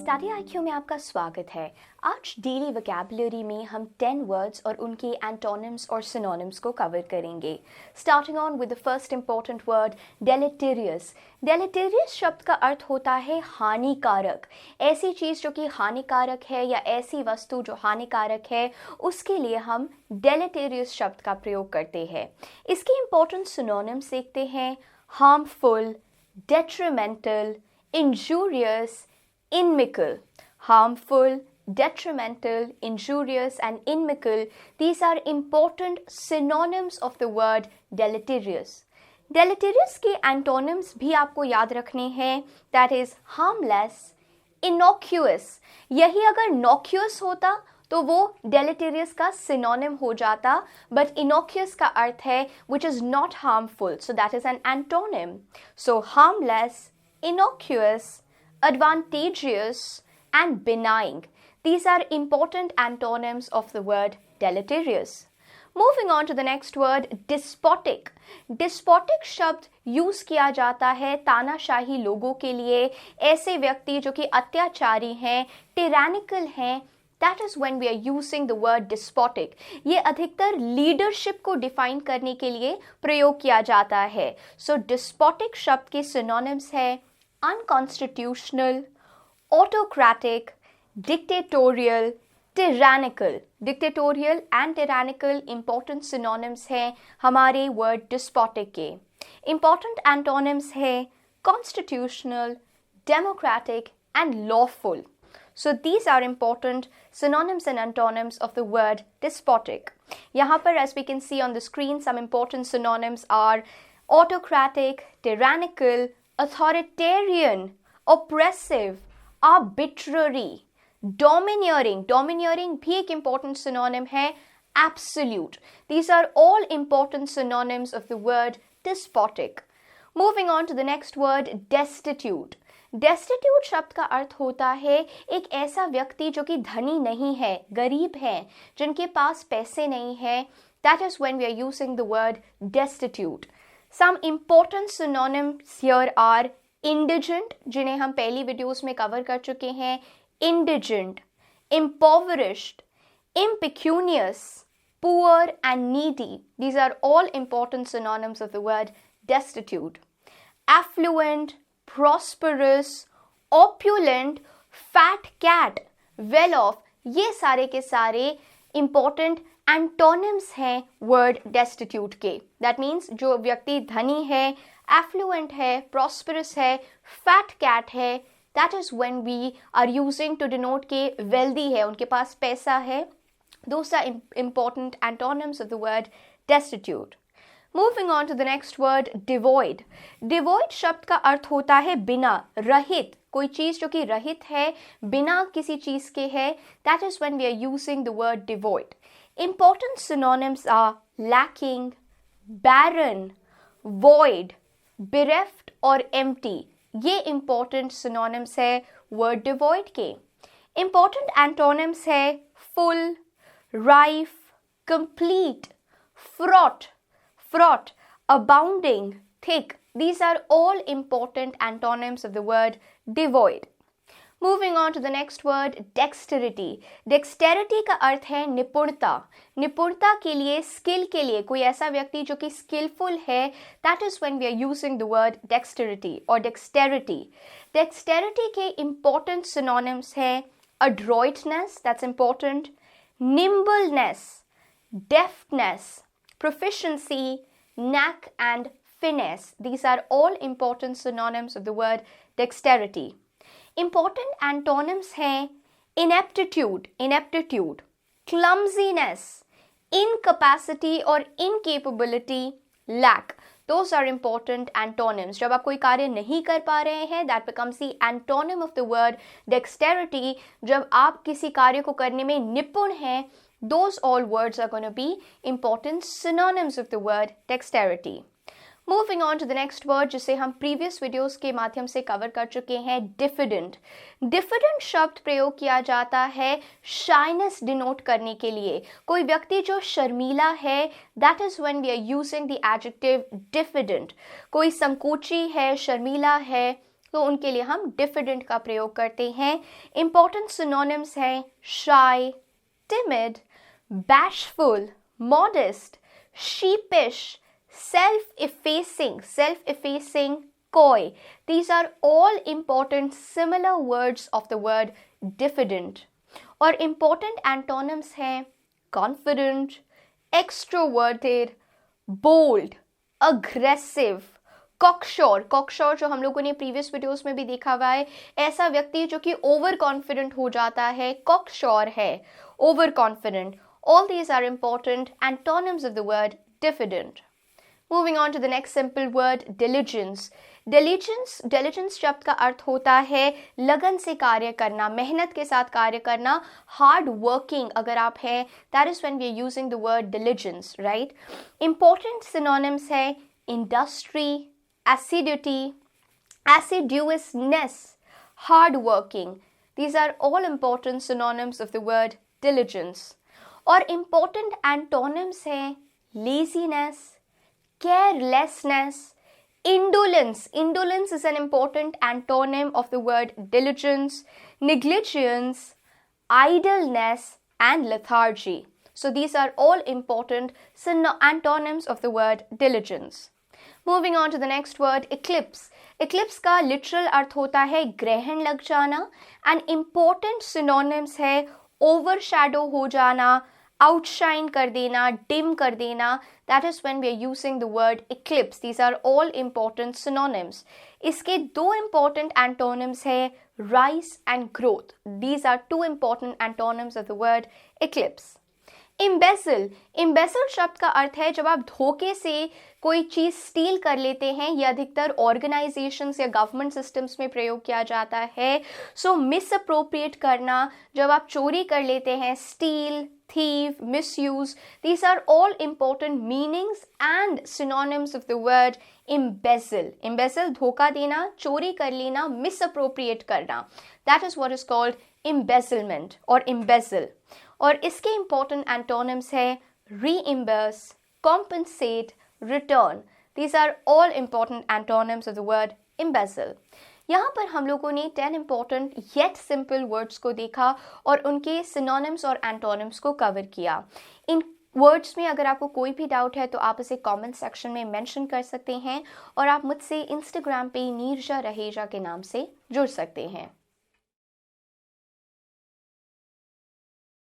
Study IQ में आपका स्वागत है। आज डेली वोकैबुलरी में हम 10 वर्ड्स और उनके एंटोनिम्स और सिनोनिम्स को कवर करेंगे। Starting on with the first important word deleterious. Deleterious शब्द का अर्थ होता है हानिकारक। ऐसी चीज़ जो कि हानिकारक है या ऐसी वस्तु जो हानिकारक है, उसके लिए हम डेलेटेरियस शब्द का प्रयोग करते हैं। इसके इंपॉर्टेंट सिनोनिम्स देखते हैं। Harmful, detrimental, injurious, inimical. Harmful, detrimental, injurious and inimical. These are important synonyms of the word deleterious. Deleterious के antonyms भी आपको याद रखने हैं. That is harmless, innocuous. यही अगर nocuous होता तो वो deleterious का synonym हो जाता, but innocuous का अर्थ है which is not harmful, so that is an antonym. So harmless, innocuous, advantageous and benign. These are important antonyms of the word deleterious. Moving on to the next word, despotic. Despotic शब्द use किया जाता है तानाशाही लोगों के लिए, ऐसे व्यक्ति जो कि अत्याचारी हैं, tyrannical हैं. That is when we are using the word despotic. ये अधिकतर लीडरशिप को डिफाइन करने के लिए प्रयोग किया जाता है. So despotic शब्द के synonyms है unconstitutional, autocratic, dictatorial, tyrannical. Dictatorial and tyrannical important synonyms हैं हमारे word despotic के. Important antonyms है constitutional, democratic and lawful. So these are important synonyms and antonyms of the word despotic. यहाँ पर as we can see on the screen, some important synonyms are autocratic, tyrannical, authoritarian, oppressive, arbitrary, domineering. Domineering भी एक important synonym है. Absolute. These are all important synonyms of the word despotic. Moving on to the next word, destitute. Destitute शब्द का अर्थ होता है एक ऐसा व्यक्ति जो कि धनी नहीं है, गरीब है, जिनके पास पैसे नहीं है. That is when we are using the word destitute. Some important synonyms here are indigent, जिन्हें हम पहली वीडियोस में कवर कर चुके हैं. Indigent, impoverished, impecunious, poor and needy. These are all important synonyms of the word destitute. Affluent, prosperous, opulent, fat cat, well off, ये सारे के सारे important antonyms हैं word destitute के. That means जो व्यक्ति धनी है, affluent है, prosperous है, fat cat है, that is when we are using to denote के wealthy है, उनके पास पैसा है. Those are important antonyms of the word destitute. Moving on to the next word, devoid. Devoid शब्द का अर्थ होता है बिना, रहित. कोई चीज़ जो कि रहित है, बिना किसी चीज़ के है. That is when we are using the word devoid. Important synonyms are lacking, barren, void, bereft और empty. ये important synonyms है word devoid के. Important antonyms है full, rife, complete, fraught, abounding, thick. These are all important antonyms of the word devoid. Moving on to the next word, dexterity. Dexterity का अर्थ है निपुणता. निपुणता के लिए, skill के लिए, कोई ऐसा व्यक्ति जो कि skillful है, that is when we are using the word dexterity or dexterity. Dexterity के important synonyms है adroitness, that's important, nimbleness, deftness, proficiency, knack and finesse. These are all important synonyms of the word dexterity. Important antonyms हैं ineptitude, clumsiness, incapacity और incapability, lack. Those are important antonyms. जब आप कोई कार्य नहीं कर पा रहे हैं, that becomes the antonym of the word dexterity. जब आप किसी कार्य को करने में निपुण हैं, those all words are going to be important synonyms of the word dexterity. Moving on to the next word, जिसे हम previous videos के माध्यम से cover कर चुके हैं, diffident. Diffident शब्द प्रयोग किया जाता है shyness denote करने के लिए. कोई व्यक्ति जो शर्मीला है, that is when we are using the adjective diffident. कोई संकोची है, शर्मीला है, तो उनके लिए हम डिफिडेंट का प्रयोग करते हैं। इंपॉर्टेंट सिनोनिम्स हैं शाय, timid, bashful, modest, sheepish, self-effacing, coy. These are all important similar words of the word diffident. और important antonyms हैं confident, extroverted, bold, aggressive, कॉकशोर जो हम लोगों ने प्रीवियस वीडियोस में भी देखा हुआ है, ऐसा व्यक्ति जो कि ओवर कॉन्फिडेंट हो जाता है, कॉकशोर है, over confident. All these are important antonyms of the word diffident. Moving on to the next simple word, diligence. Diligence शब्द का अर्थ होता है लगन से कार्य करना, मेहनत के साथ कार्य करना, hard working अगर आप हैं, that is when we are using the word diligence, right? Important synonyms है industry, acidity, assiduousness, hard working. These are all important synonyms of the word diligence. और important antonyms हैं laziness, carelessness, indolence. Indolence is an important antonym of the word diligence, negligence, idleness, and lethargy. So these are all important antonyms of the word diligence. Moving on to the next word, eclipse. Eclipse का literal अर्थ होता है ग्रहण लग जाना, and important synonyms है overshadow हो जाना, outshine कर देना, dim कर देना. That is when we are using the word eclipse. These are all important synonyms. इसके दो important antonyms है rise and growth. These are two important antonyms of the word eclipse. Embezzle शब्द का अर्थ है जब आप धोखे से कोई चीज स्टील कर लेते हैं. यह अधिकतर ऑर्गेनाइजेशंस या गवर्नमेंट सिस्टम्स में प्रयोग किया जाता है. सो मिसअप्रोप्रिएट करना, जब आप चोरी कर लेते हैं, steel, thief, misuse. These are all important meanings and synonyms of the word embezzle. Embezzle धोखा देना, चोरी कर लेना, misappropriate करना. That is what is called embezzlement or embezzle. और इसके important antonyms है reimburse, compensate, return. These are all important antonyms of the word embezzle. यहाँ पर हम लोगों ने 10 important yet simple words को देखा और उनके synonyms और antonyms को cover किया. इन वर्ड्स में अगर आपको कोई भी डाउट है तो आप इसे कमेंट सेक्शन में मेंशन कर सकते हैं और आप मुझसे इंस्टाग्राम पे नीरजा रहेजा के नाम से जुड़ सकते हैं.